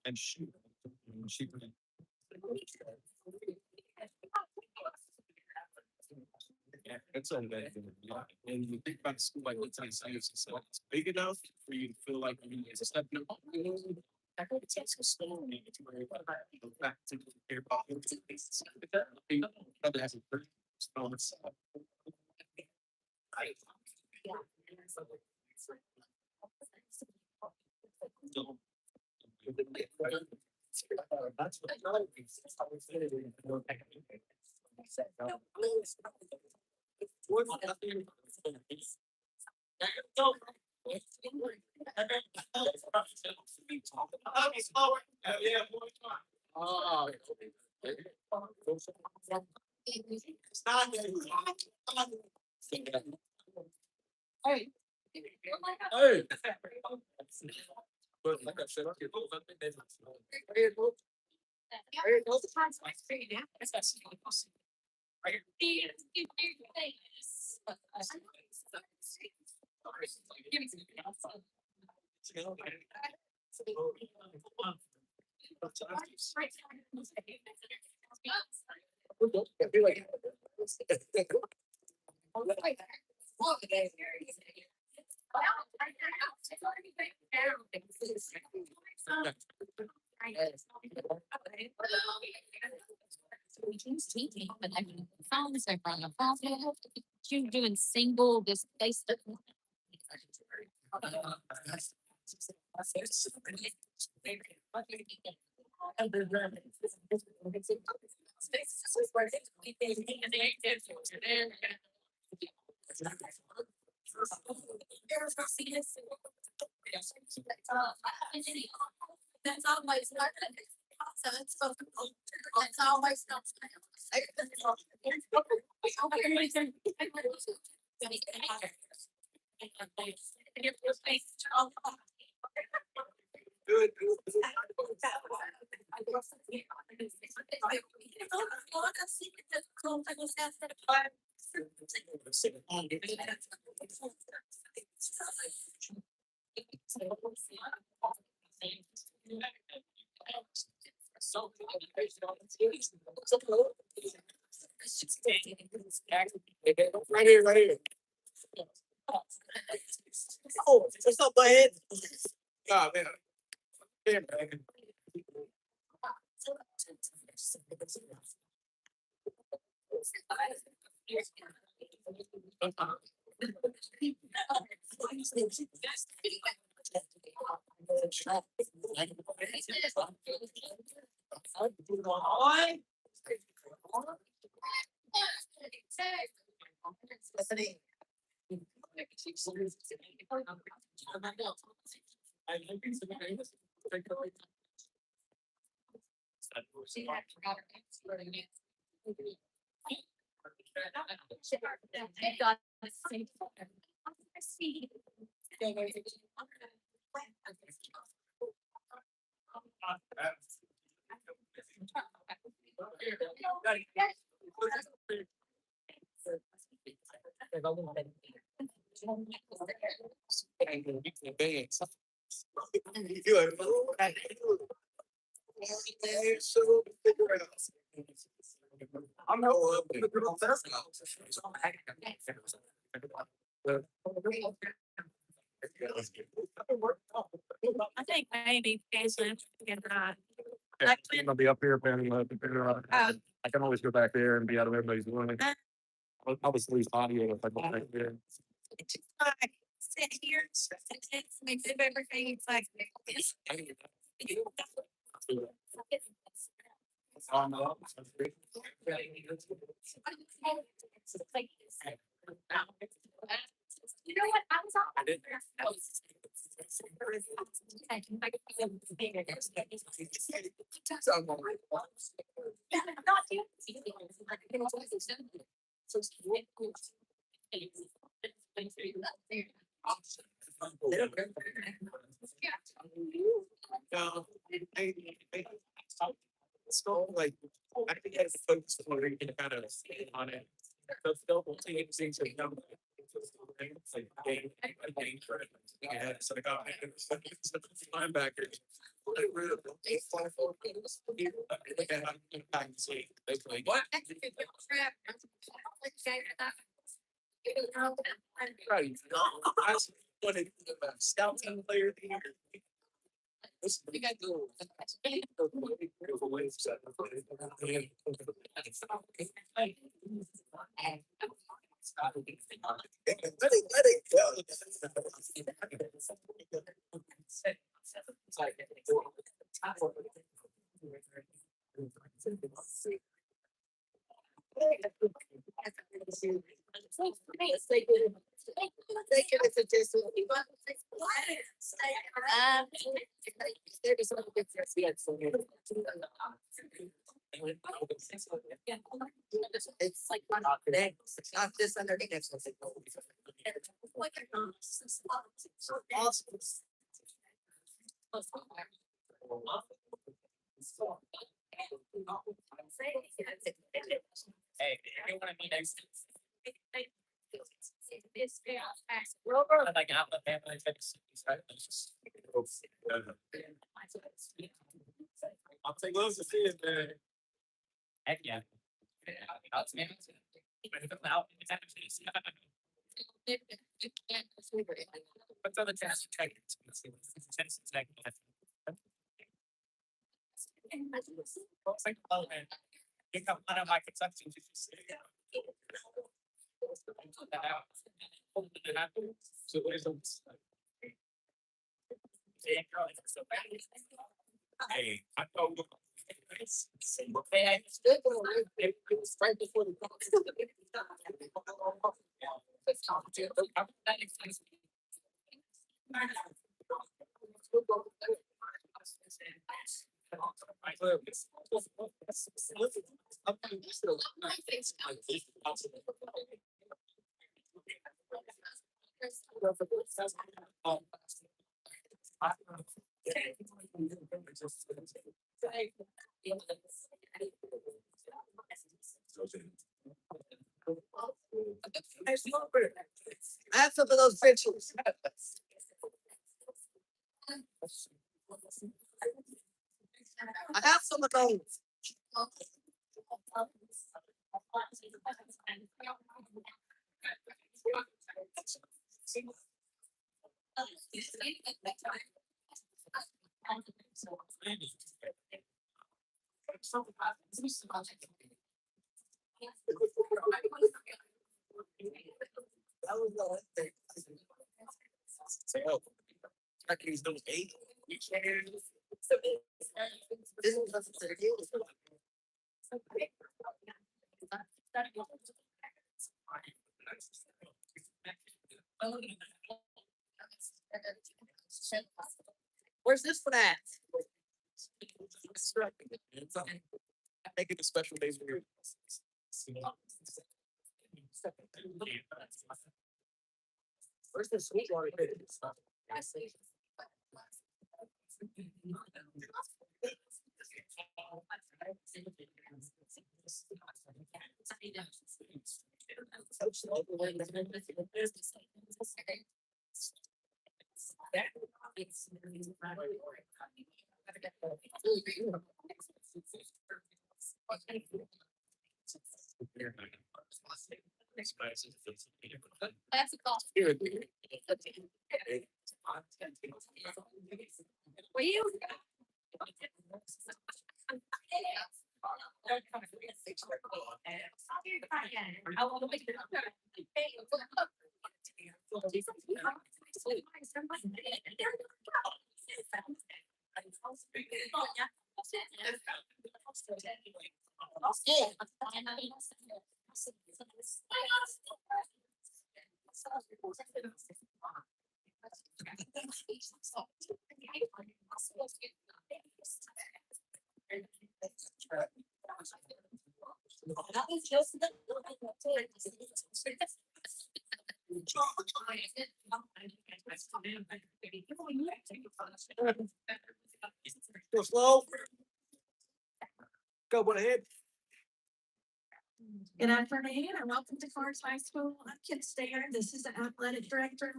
and shoot. She yeah, it's all bad. And you think about school like what's science, so it's big enough for you to feel like you need to step in. I hope it's also small maybe to worry about go back to care about that has a pretty small I that's what Oh, it's not Hey. Hey. But like I said, okay, You doing single displaced. That's always not. So it's supposed to it's always not. good. Right here, right here. Oh, it's up my head. God, man. Yeah, man. I'm not. I think maybe Jason can I'll be up here, I can always go back there and be out of everybody's way. I was least audio if I go back there. like sit here, it makes it everything. It's like you know what? I was on. Not you. So like, I think as folks who can kind of stay on it. So still, we'll take it, things are done. It's like game credit. Yeah, so I got linebacker. They play what? Right. I wanted scout team player of the year. We got to let it It's like not today. It's not this underneath. It's hey, you want to be next? I like out the family. I'll take those to see it, man. Heck yeah. What's on the test? Oh man, pick up one of my consumptions. So hey, I told you. Hey, it was right before the. I have some of those pictures. I have some of those. I can use those 8. Where's this one at? Make it a special day for you. Where's the sweet water? That's a call. Were you? That was just Go slow. Go one ahead. Good afternoon and welcome to Karns High School. I'm Kim Stayer. This is the athletic director.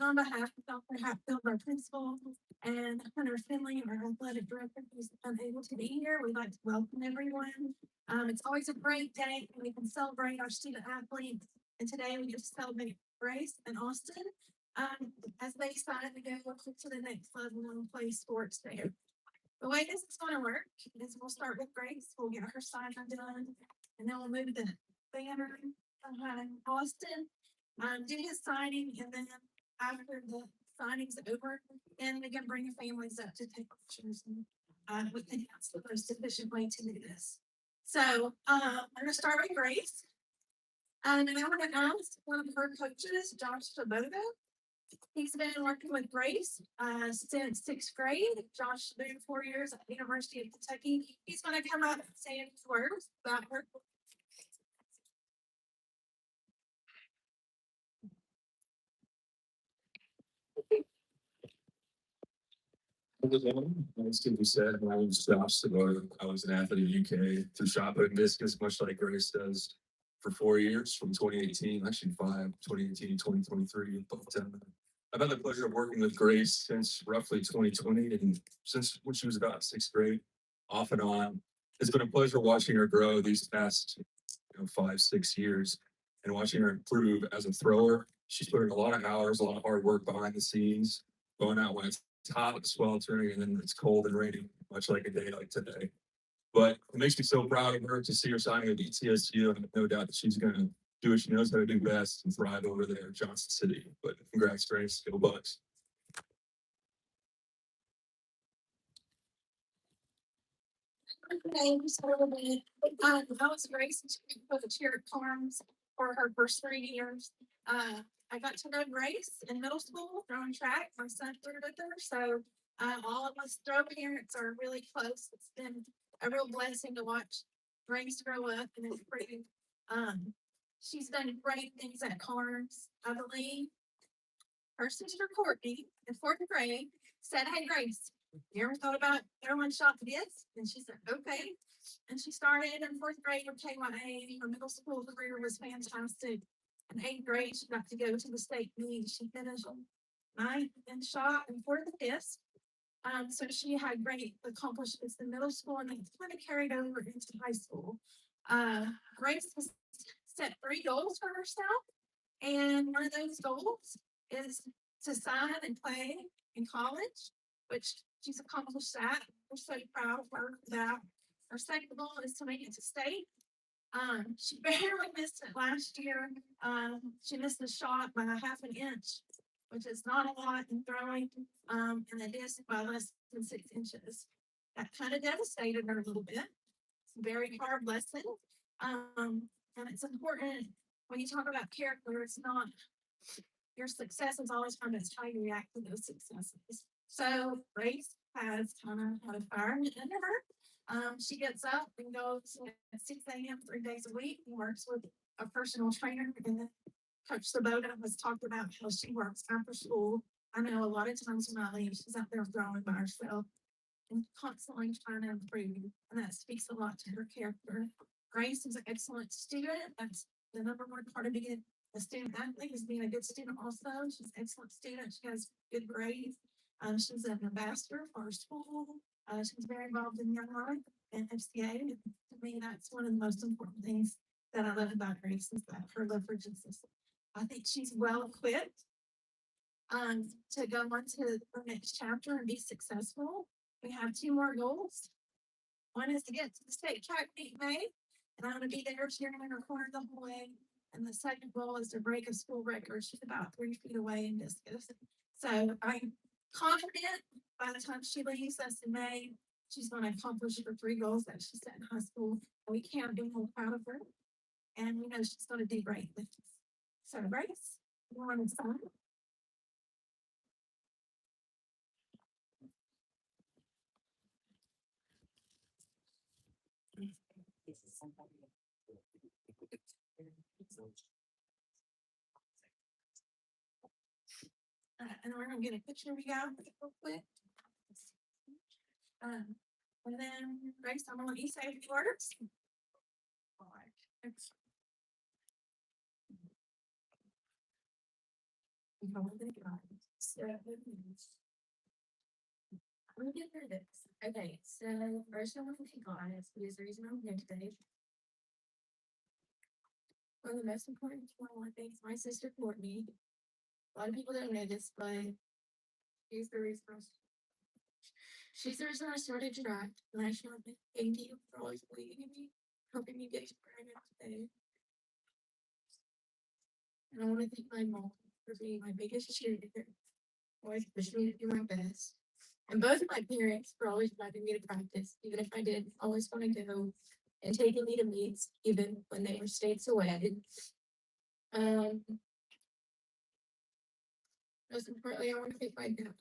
On behalf of Dr. Hatfield, our principal, and Hunter Finley, our athletic director, who's unable to be here, we'd like to welcome everyone. It's always a great day when we can celebrate our student athletes, and today we get to celebrate Grace and Austin as they decide to go to the next level and play sports there. The way this is going to work is we'll start with Grace, we'll get her sign done, and then we'll move the banner behind Austin, do his signing, and then after the signing's over, then we can bring the families up to take pictures. And we think that's the most efficient way to do this. So I'm gonna start with Grace. And I want to ask one of her coaches, Josh Slover. He's been working with Grace since sixth grade. Josh been 4 years at the University of Kentucky. He's gonna come up and say a few words about her. As Stevie said, my name is Josh Slover. I was an athlete at UK through shot put and discus, much like Grace does, for 4 years from 2018, actually 2018, 2023. But I've had the pleasure of working with Grace since roughly 2020 and since when she was about sixth grade, off and on. It's been a pleasure watching her grow these past 5, 6 years and watching her improve as a thrower. She's put in a lot of hours, a lot of hard work behind the scenes, going out when it's hot, sweltering, and then it's cold and raining, much like a day like today. But it makes me so proud of her to see her signing with ETSU, and I have no doubt that she's going to do what she knows how to do best and thrive over there in Johnson City. But congrats, Grace. Go Bucs. Names a little bit. I was Grace for the cheer at Karns for her first 3 years. I got to know Grace in middle school throwing track. My son threw with her, so all of us throw parents are really close. It's been a real blessing to watch Grace grow up and improve. She's done great things at Karns. I believe her sister Courtney in fourth grade said, "Hey Grace, you ever thought about throwing shot this?" And she said, "Okay." And she started in fourth grade with KYA. Her middle school career was fantastic. In eighth grade, she got to go to the state meet. She finished ninth in shot and fourth in disc. So she had great accomplishments in middle school, and it's kind of carried over into high school. Grace has set 3 goals for herself, and one of those goals is to sign and play in college, which she's accomplished that. We're so proud of her for that. Her second goal is to make it to state. She barely missed it last year. She missed the shot by a half an inch, which is not a lot in throwing, and the disc by less than 6 inches. That kind of devastated her a little bit. It's a very hard lesson. And it's important when you talk about character, it's not your success is always from it's how you react to those successes. So Grace has kind of had a fire under her. She gets up and goes at 6 a.m. 3 days a week and works with a personal trainer. And then Coach Sabota has talked about how she works after school. I know a lot of times when I leave, she's out there throwing by herself and constantly trying to improve. And that speaks a lot to her character. Grace is an excellent student. That's the number one part of being a student athlete is being a good student also. She's an excellent student. She has good grades. She's an ambassador for her school. She's very involved in Young Life and FCA. To me, that's one of the most important things that I love about Grace is that her leverage system. I think she's well equipped to go on to the next chapter and be successful. We have 2 more goals. One is to get to the state track meet in May, and I'm going to be there cheering in her corner the whole way. And the second goal is to break a school record. She's about 3 feet away in discus. So I'm confident by the time she leaves us in May, she's going to accomplish her 3 goals that she set in high school. And we can't be more proud of her. And we know she's going to do great with us. So Grace, you want to sign? And we're gonna get a picture of you guys real quick. And then Grace, I'm gonna let you say a few words. Oh my God. So, I'm gonna get through this. Okay, so first I want to thank God because the reason I'm here today. One of the most important people I want to thank is my sister Courtney. A lot of people don't know this, but she's the reason I started track. And I just want to thank you for always believing in me, helping me get to where I am today. And I want to thank my mom for being my biggest cheerleader, always pushing me to do my best. And both of my parents for always driving me to practice, even if I didn't always want to go, and taking me to meets, even when they were states away. Um, Most importantly, I want to thank my dad.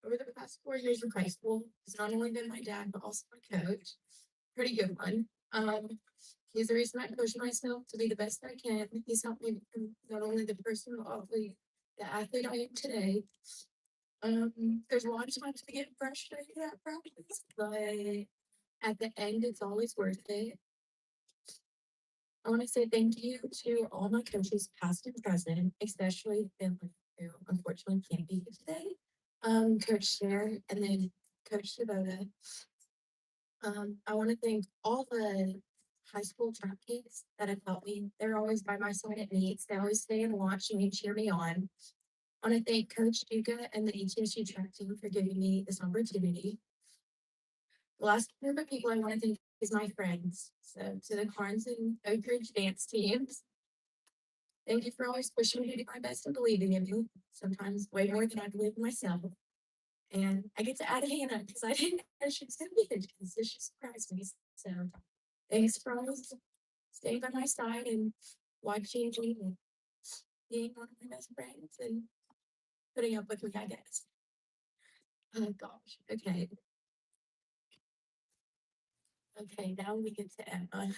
Over the past 4 years of high school, he's not only been my dad, but also my coach. Pretty good one. He's the reason I push myself to be the best I can. He's helped me become not only the person, but the athlete I am today. There's a lot of times we get frustrated at practice, but at the end, it's always worth it. I want to say thank you to all my coaches, past and present, especially them who unfortunately can't be here today. Coach Cher and then Coach Sabota. I want to thank all the high school track kids that have helped me. They're always by my side at meets. They always stay and watch me and cheer me on. I want to thank Coach Duca and the ETSU track team for giving me this opportunity. The last group of people I want to thank is my friends. So to the Karns and Oak Ridge dance teams. Thank you for always pushing me to do my best and believing in me. Sometimes way more than I believe in myself. And I get to add Hannah because I didn't know she was going to be here because she surprised me. So thanks for always staying by my side and watching me and being one of my best friends and putting up with me, I guess. Oh gosh. Okay. Okay, now we get to Emma.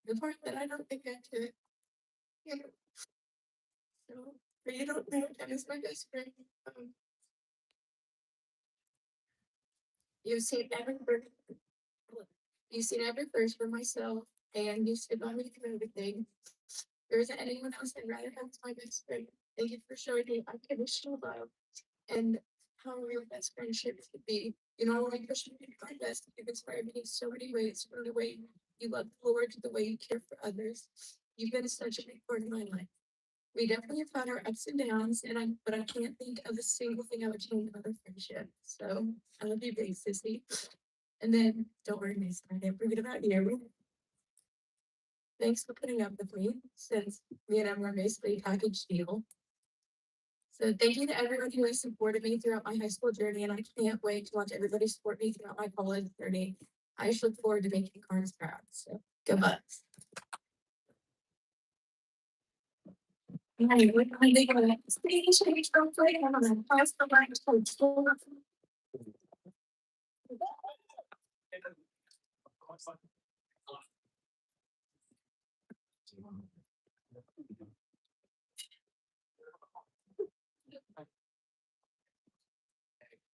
The part that I don't think I took. Yeah. So, but you don't know Emma's my best friend. You've seen every You've seen every verse for myself, and you stood by me through everything. There isn't anyone else I'd rather have as my best friend. Thank you for showing me unconditional love and how real best friendships could be. You know, only push me to do my best. You've inspired me in so many ways, from the way you love the Lord to the way you care for others. You've been such a big part of my life. We definitely have had our ups and downs, but I can't think of a single thing I would change about our friendship. So I love you, big sissy. And then don't worry, Mason, I didn't forget about you. Thanks for putting up with me since me and Emma are basically a package deal. So thank you to everyone who has supported me throughout my high school journey, and I can't wait to watch everybody support me throughout my college journey. I just look forward to making Karns proud. So go Bucs. Hey, we're going to go to stage real quick. I'm gonna pass the mic to Coach.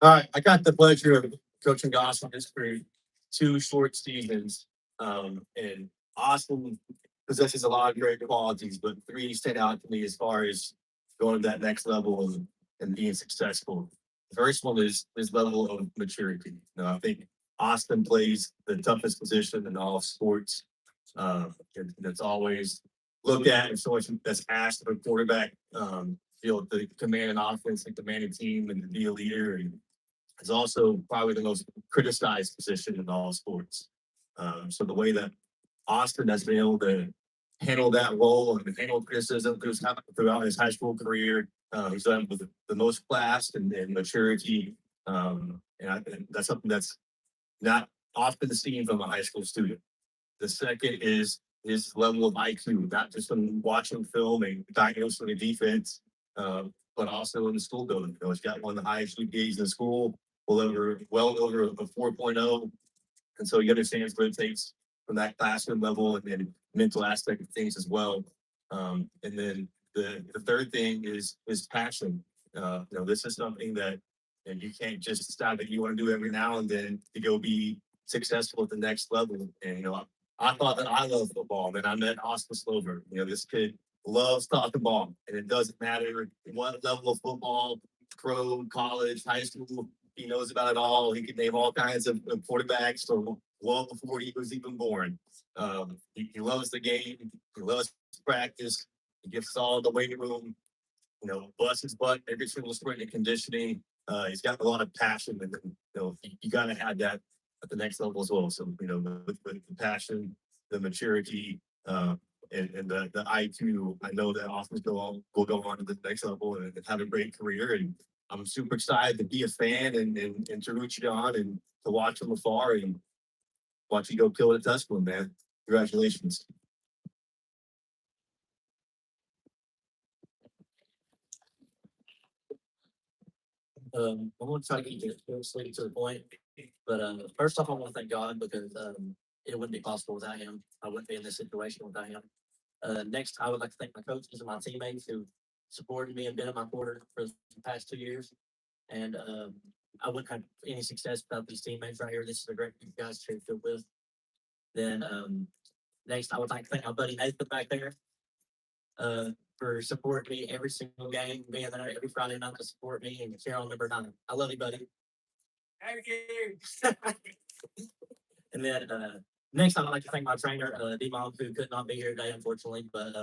All right, I got the pleasure of coaching Austin for 2 short seasons. And Austin possesses a lot of great qualities, but 3 stand out to me as far as going to that next level and being successful. The first one is his level of maturity. I think Austin plays the toughest position in all sports. And that's always looked at as someone that's asked of a quarterback, feel to command an offense and command a team and to be a leader. And it's also probably the most criticized position in all sports. So the way that Austin has been able to handle that role and handle criticism throughout his high school career, he's done with the most class and maturity. And that's something that's not often seen from a high school student. The second is his level of IQ, not just from watching film and diagnosing the defense, but also in the school building. He's got one of the highest GPAs in the school, well over a 4.0. And so he understands what it takes from that classroom level and then mental aspect of things as well. And then the third thing is passion. This is something that you can't just decide that you want to do every now and then to go be successful at the next level. And I thought that I loved football. Then I met Oscar Slover. This kid loves talking ball, and it doesn't matter what level of football, pro, college, high school. He knows about it all. He can name all kinds of quarterbacks from well before he was even born. He loves the game. He loves practice. He gets us all in the weight room. You know, busts his butt every single sprint and conditioning. He's got a lot of passion, and you gotta have that at the next level as well. So with the passion, the maturity, and the IQ, I know that Austin's will go on to the next level and have a great career. And I'm super excited to be a fan and to root you on and to watch from afar and watch you go kill it at Tusculum, man. Congratulations. I want to try to keep it mostly to the point, but first off, I want to thank God because it wouldn't be possible without Him. I wouldn't be in this situation without Him. Next, I would like to thank my coaches and my teammates who supported me and been in my corner for the past 2 years. And I wouldn't have any success without these teammates right here. This is a great group of guys to share the field with. Then next, I would like to thank my buddy Nathan back there for supporting me every single game, being there every Friday night to support me and cheer on number 9. I love you, buddy. Thank you. And then next, I'd like to thank my trainer, D-Mom, who could not be here today, unfortunately, but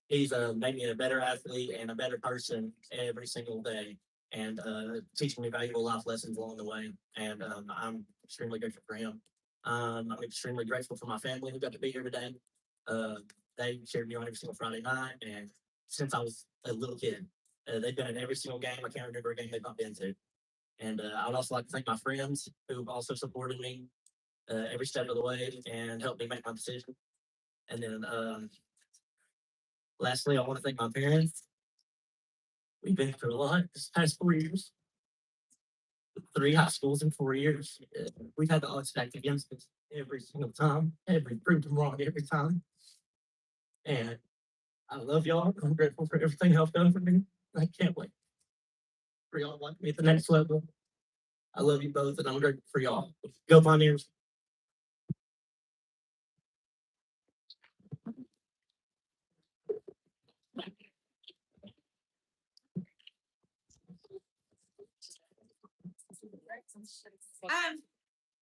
he's made me a better athlete and a better person every single day, and teaching me valuable life lessons along the way. And I'm extremely grateful for him. I'm extremely grateful for my family who got to be here today. They shared me on every single Friday night, and since I was a little kid, they've been in every single game. I can't remember a game they've not been to. And I would also like to thank my friends who've also supported me every step of the way and helped me make my decision. And then lastly, I want to thank my parents. We've been through a lot this past 4 years. 3 high schools in 4 years. We've had the odds stacked against us every single time. Proved them wrong every time. And I love y'all. I'm grateful for everything y'all done for me. I can't wait for y'all to like me at the next level. I love you both, and I'm grateful for y'all. Go Pioneers.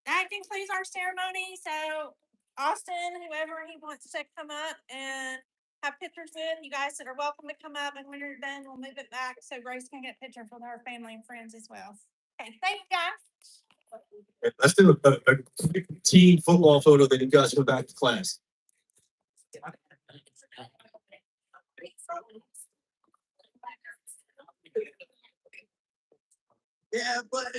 That concludes our ceremony. So Austin, whoever he wants to come up and have pictures with, you guys that are welcome to come up, and when you're done, we'll move it back so Grace can get pictures with her family and friends as well. Okay, thank you guys. Let's do a team football photo, then you guys go back to class. Yeah, but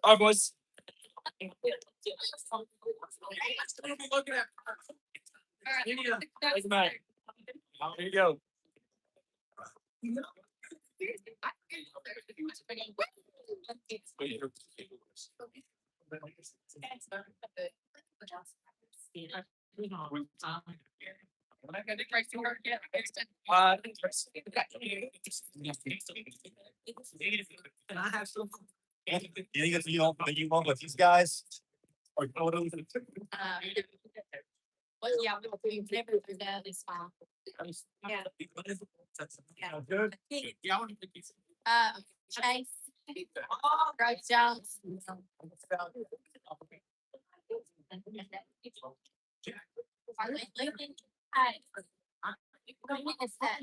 All right, boys. Here you go. Can I have some? Anything you want with these guys? Or photos? Well, yeah, we've never do that, it's fine. Yeah. Good. Chase. Grace Jones. Are they leaving? Hi. Go witness that.